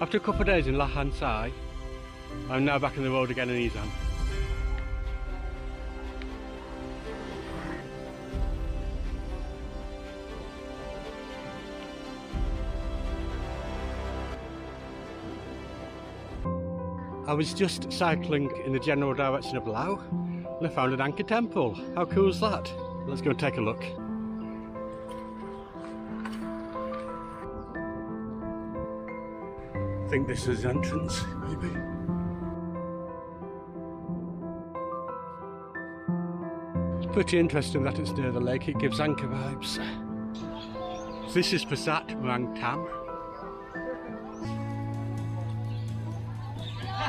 After a couple of days in Lahan Sai, I'm now back on the road again in Isaan. I was just cycling in the general direction of Laos and I found an Angkor temple. How cool is that? Let's go and take a look. I think this is the entrance, maybe. It's pretty interesting that it's near the lake, it gives Angkor vibes. This is Prasat Muang Tam.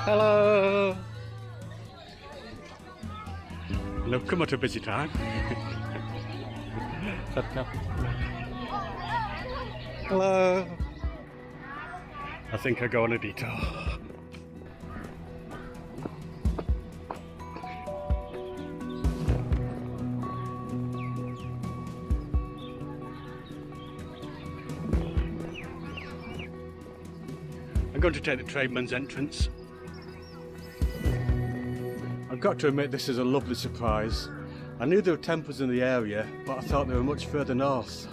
Hello! And I've come at a busy time. Hello! I think I go on a detour. I'm going to take the tradesman's entrance. I've got to admit this is a lovely surprise. I knew there were temples in the area, but I thought they were much further north.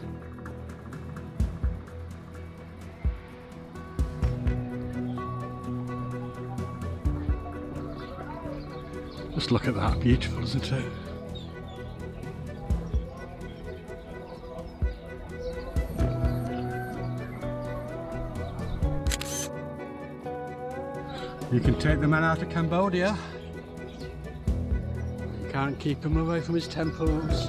Just look at that, beautiful, isn't it? You can take the man out of Cambodia. Can't keep him away from his temples.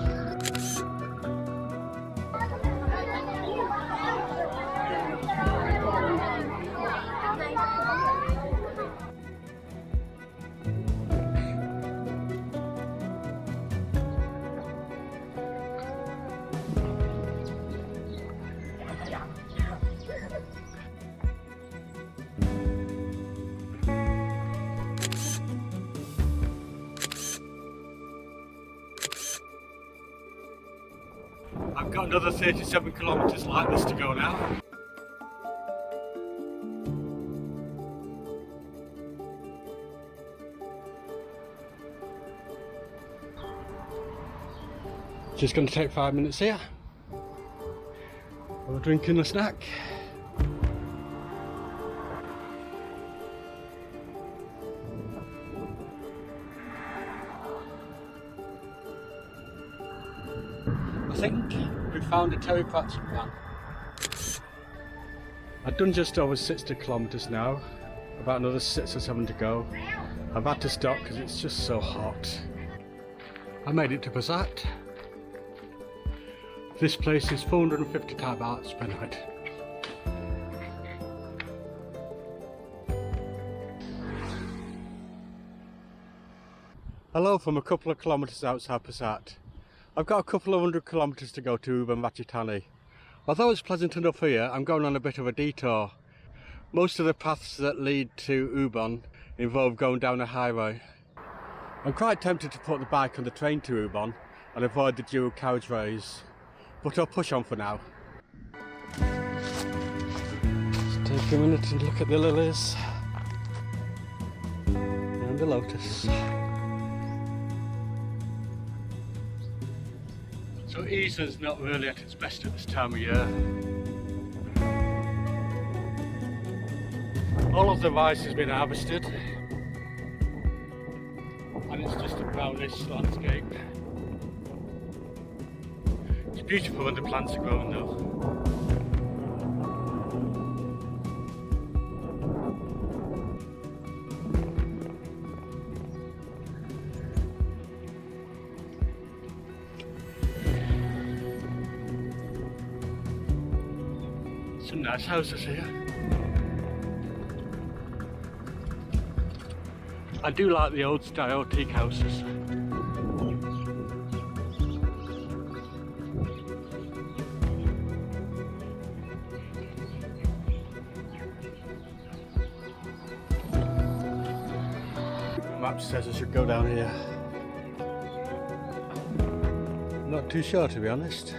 I've got another 37 kilometres like this to go now. Just going to take 5 minutes here. We're drinking a snack. I think we found a Prasat Muang. I've done just over 60 kilometres now, about another 6 or 7 to go. I've had to stop because it's just so hot. I made it to Prasat. This place is 450 Thai bahts per night. Hello from a couple of kilometres outside Prasat. I've got a couple of 100 kilometres to go to Ubon Ratchathani. Although it's pleasant enough here, I'm going on a bit of a detour. Most of the paths that lead to Ubon involve going down a highway. I'm quite tempted to put the bike on the train to Ubon and avoid the dual carriageways, but I'll push on for now. Let's take a minute and look at the lilies and the lotus. So Isaan's not really at its best at this time of year. All of the rice has been harvested and it's just a brownish landscape. It's beautiful when the plants are growing though. Some nice houses here. I do like the old style teak houses. The map says I should go down here. Not too sure, to be honest.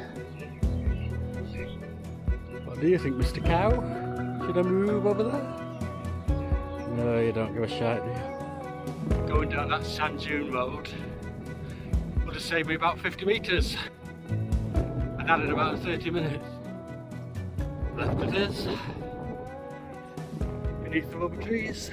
What do you think, Mr. Cow? Should I move over there? No, you don't give a shit, do you? Going down that sand dune road would have saved me about 50 metres and added about 30 minutes. Left it is, beneath the rubber trees.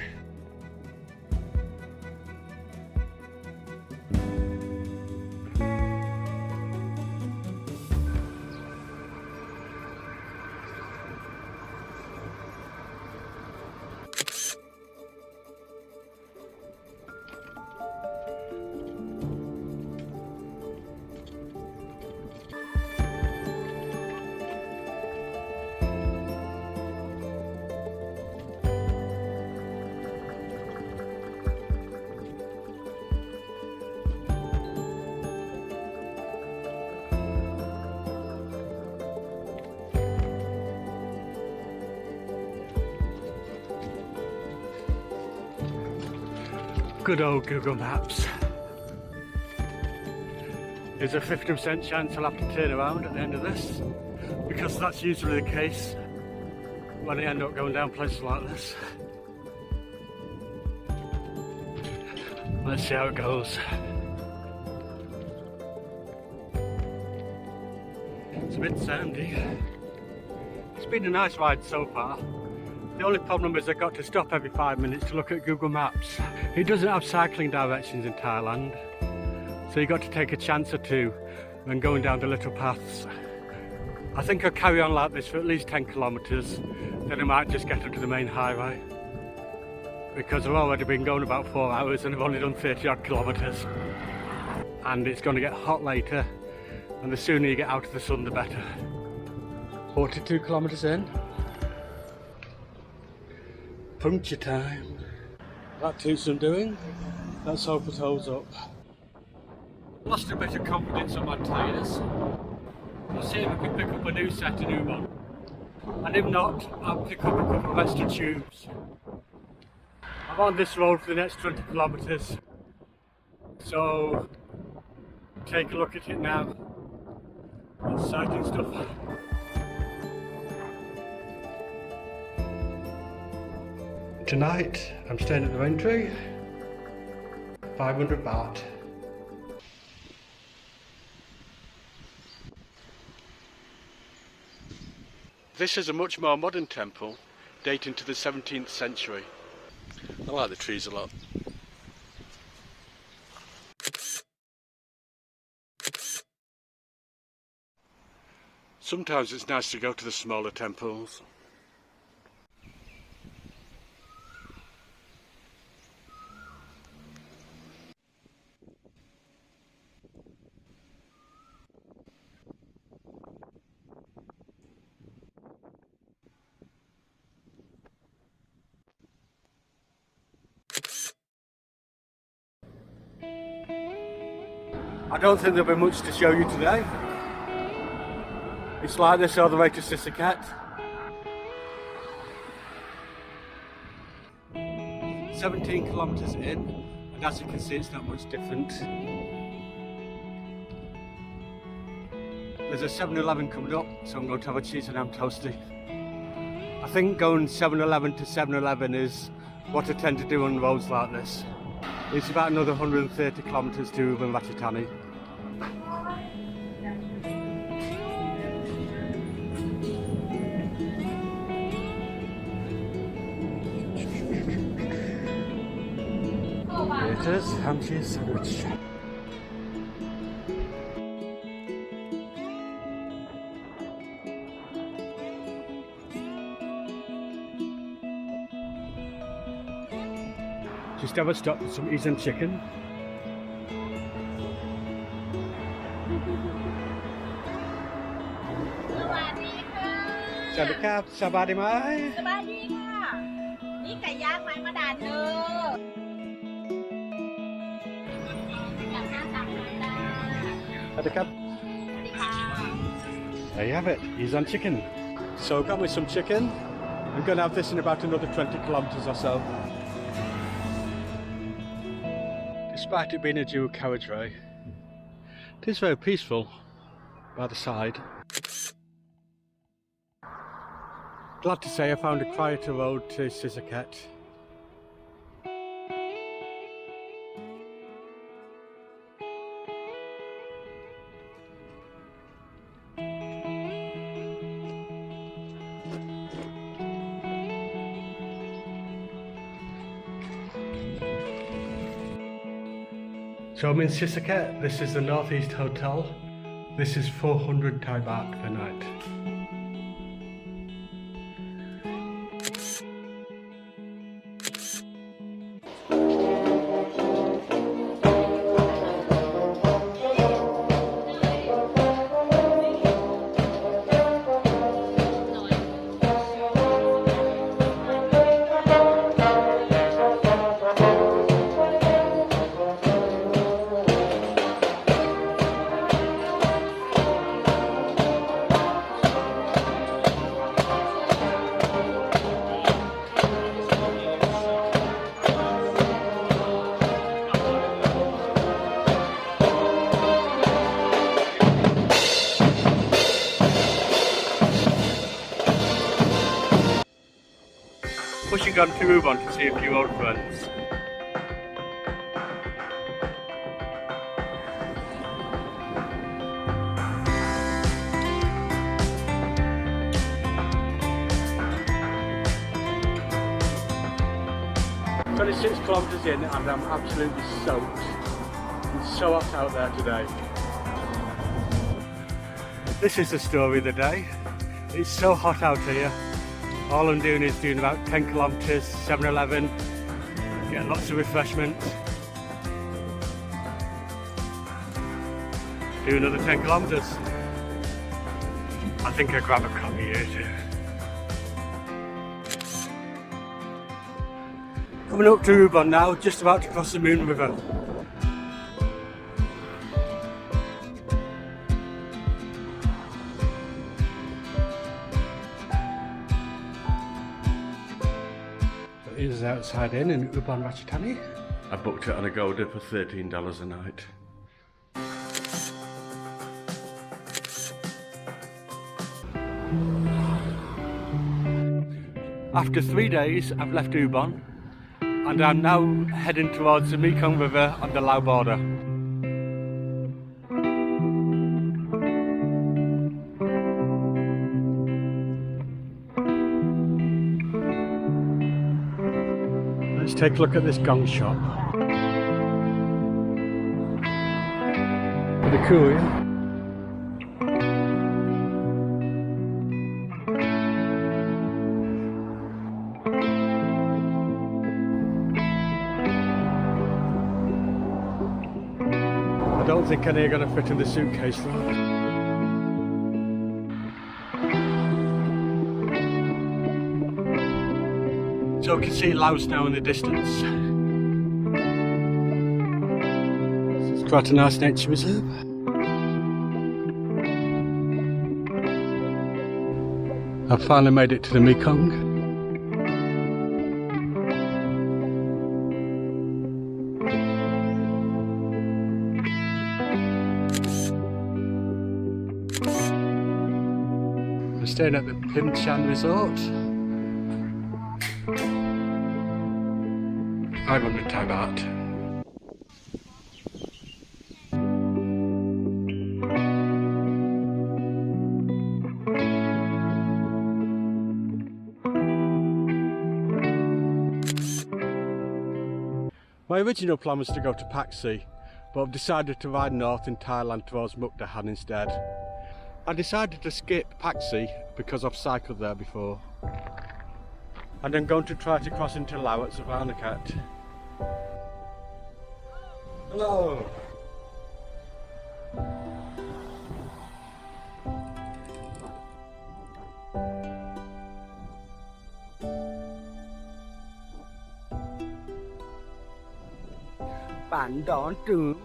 Good old Google Maps. There's a 50% chance I'll have to turn around at the end of this, because that's usually the case when I end up going down places like this. Let's see how it goes. It's a bit sandy. It's been a nice ride so far. The only problem is I've got to stop every 5 minutes to look at Google Maps. It doesn't have cycling directions in Thailand, so you've got to take a chance or two when going down the little paths. I think I'll carry on like this for at least 10 kilometres, then I might just get onto the main highway. Because I've already been going about 4 hours and I've only done 30 odd kilometres. And it's going to get hot later, and the sooner you get out of the sun the better. 42 kilometres in. Puncture time. That took some doing. Let's hope it holds up. Lost a bit of confidence on my tyres. I'll see if I can pick up a new set of new one. And if not, I'll pick up a couple of extra tubes. I'm on this road for the next 20 kilometres. So take a look at it now. Exciting stuff. Tonight, I'm staying at the Rain Tree, 500 baht. This is a much more modern temple, dating to the 17th century. I like the trees a lot. Sometimes it's nice to go to the smaller temples. I don't think there'll be much to show you today. It's like this all the way to Sisaket. 17 kilometres in, and as you can see it's not much different. There's a 7-Eleven coming up, so I'm going to have a cheese and ham toasty. I think going 7-Eleven to 7-Eleven is what I tend to do on roads like this. It's about another 130 kilometres to Ubon Ratchathani. Here it is, ham cheese sandwich. Just have a stop for some Isaan chicken. Sawadee sabadi mai. Sabadi ka. Niไก่ย่างไม้มะดานเด้อ There you have it, Isaan chicken. So I got me some chicken. I'm going to have this in about another 20 kilometres or so. Despite it being a dual carriageway, it is very peaceful by the side. Glad to say I found a quieter road to Sisaket. So I'm in Sisaket. This is the Northeast Hotel. This is 400 Thai baht per night. Pushing on to Ubon to see a few old friends. I'm 26 kilometres in and I'm absolutely soaked. It's so hot out there today. This is the story of the day. It's so hot out here. All I'm doing is doing about 10 kilometres, 7-Eleven, getting lots of refreshments. Do another 10 kilometres. I think I'll grab a coffee here too. Coming up to Ubon now, just about to cross the Moon River. It is outside inn in Ubon Ratchathani. I booked it on Agoda for $13 a night. After 3 days, I've left Ubon and I'm now heading towards the Mekong River on the Laos border. Let's take a look at this gong shop. Pretty cool, yeah? I don't think any are going to fit in the suitcase though. So we can see Laos now in the distance. It's quite a nice nature reserve. I've finally made it to the Mekong. We're staying at the Pim Chan Resort. 500 Thai baht. My original plan was to go to Paksi, but I've decided to ride north in Thailand towards Mukdahan instead. I decided to skip Paksi because I've cycled there before. And I'm going to try to cross into Laos at Sisaket. Hello! Bạn đón trường.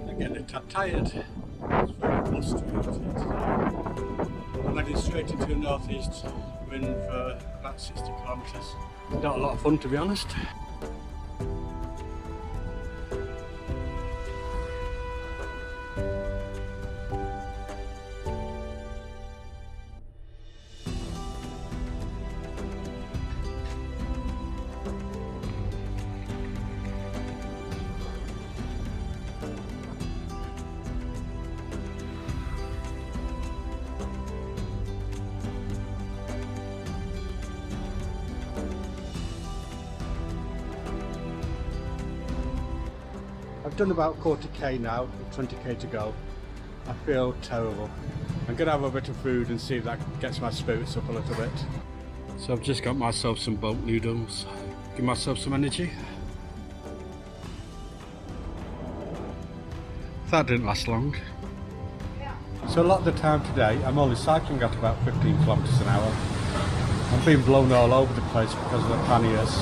I'm getting a tad tired. It's very close to it. I'm heading straight into the northeast, wind for about 60 kilometres. Not a lot of fun, to be honest. I've done about 40k now, 20k to go. I feel terrible. I'm gonna have a bit of food and see if that gets my spirits up a little bit. So I've just got myself some boat noodles, give myself some energy. That didn't last long. So a lot of the time today, I'm only cycling at about 15 kilometers an hour. I'm being blown all over the place because of the panniers.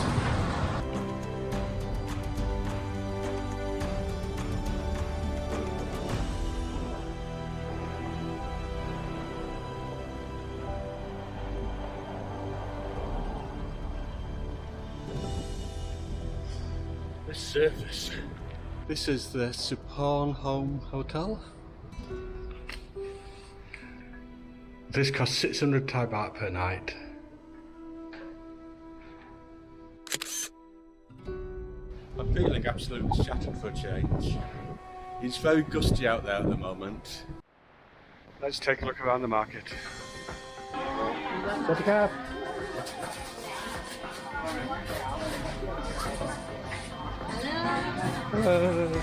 This surface. This is the Sikhoraphum Hotel. This costs 600 Thai baht per night. I'm feeling absolutely shattered for a change. It's very gusty out there at the moment. Let's take a look around the market. Get a cab. Hello.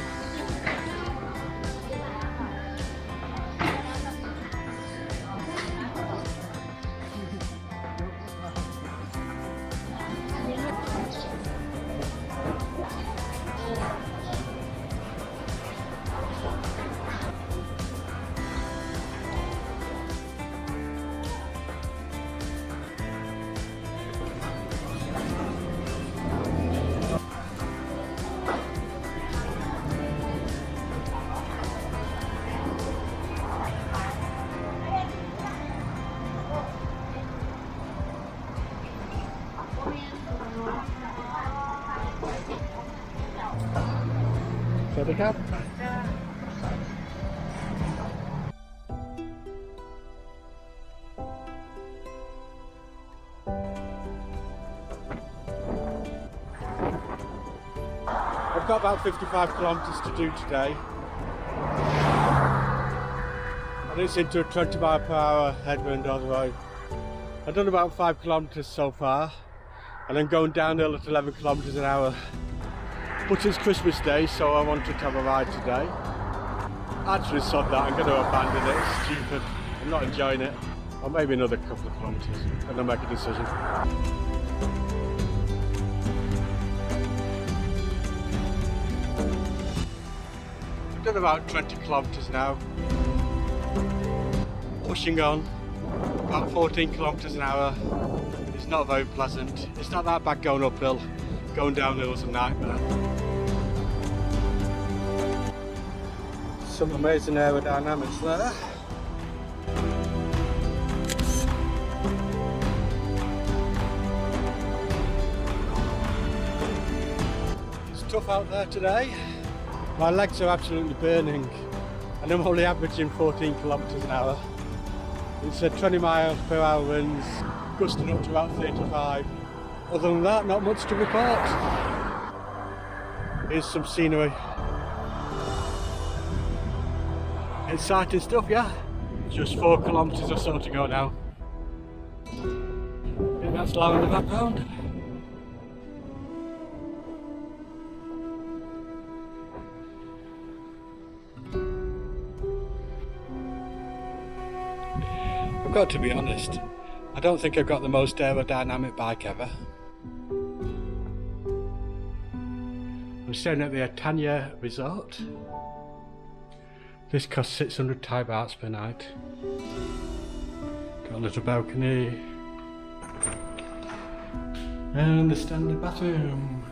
Sisaket. I've got about 55 kilometers to do today. And it's into a 20 mile per hour headwind all the way. I've done about 5 kilometers so far, and I'm going downhill at 11 kilometers an hour. But it's Christmas Day, so I wanted to have a ride today. Actually, sod that, I'm going to abandon it. It's stupid. I'm not enjoying it. Or maybe another couple of kilometers, and I'll make a decision. I've done about 20 kilometers now. Pushing on, about 14 kilometers an hour. It's not very pleasant. It's not that bad going uphill. Going downhill is a nightmare. Some amazing aerodynamics there. It's tough out there today. My legs are absolutely burning, and I'm only averaging 14 kilometers an hour. It's a 20 miles per hour winds, gusting up to about 35. Other than that, not much to report. Here's some scenery. Exciting stuff, yeah? Just 4 kilometers or so to go now. I think that's Laos in the background. I've got to be honest, I don't think I've got the most aerodynamic bike ever. I'm staying at the Ratchathani resort. This costs 600 Thai bahts per night. Got a little balcony. And the standard bathroom.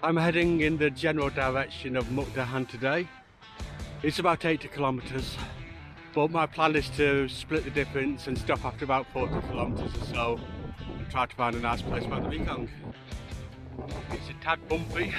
I'm heading in the general direction of Mukdahan today. It's about 80 kilometers, but my plan is to split the difference and stop after about 40 kilometers or so and try to find a nice place by the Mekong. It's a tad bumpy.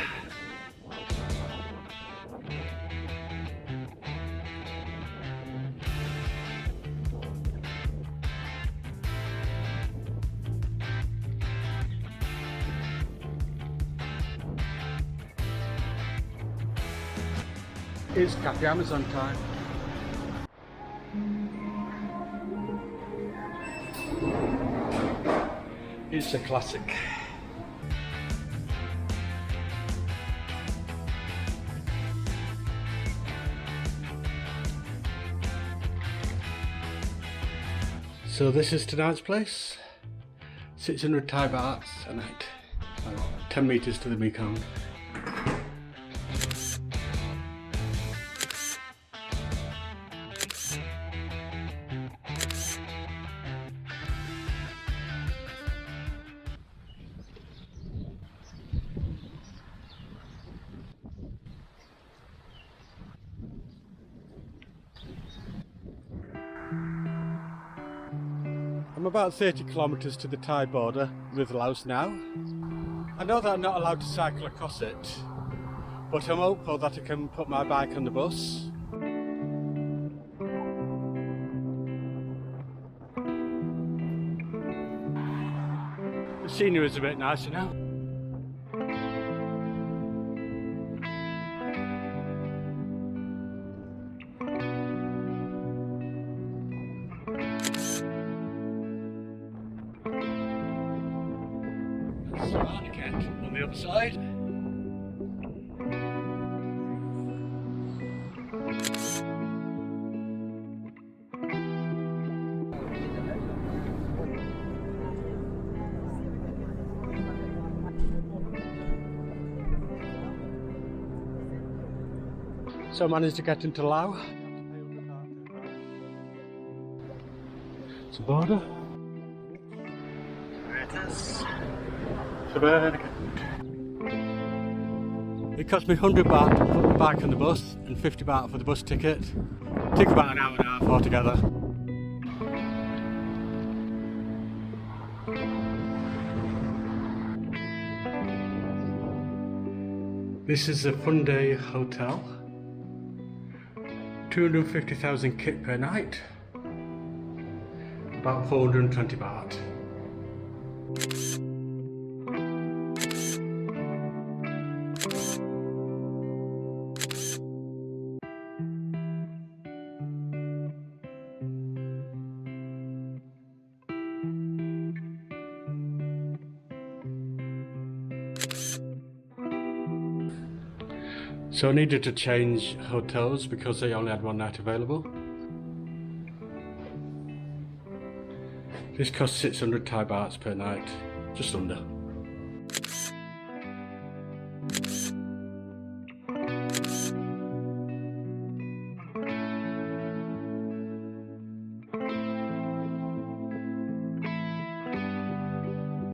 It's Cafe Amazon time. It's a classic. So this is tonight's place. 600 Thai bahts a night. 10 metres to the Mekong. I'm about 30 kilometres to the Thai border with Laos now. I know that I'm not allowed to cycle across it, but I'm hopeful that I can put my bike on the bus. The scenery is a bit nice, you know. Sisaket on the other side. So I managed to get into Laos. It's a border. There it is. It cost me 100 baht to put the bike on the bus and 50 baht for the bus ticket. It took about an hour and a half altogether. This is a Funday hotel. 250,000 kip per night. About 420 baht. So I needed to change hotels because they only had one night available. This cost 600 Thai bahts per night, just under.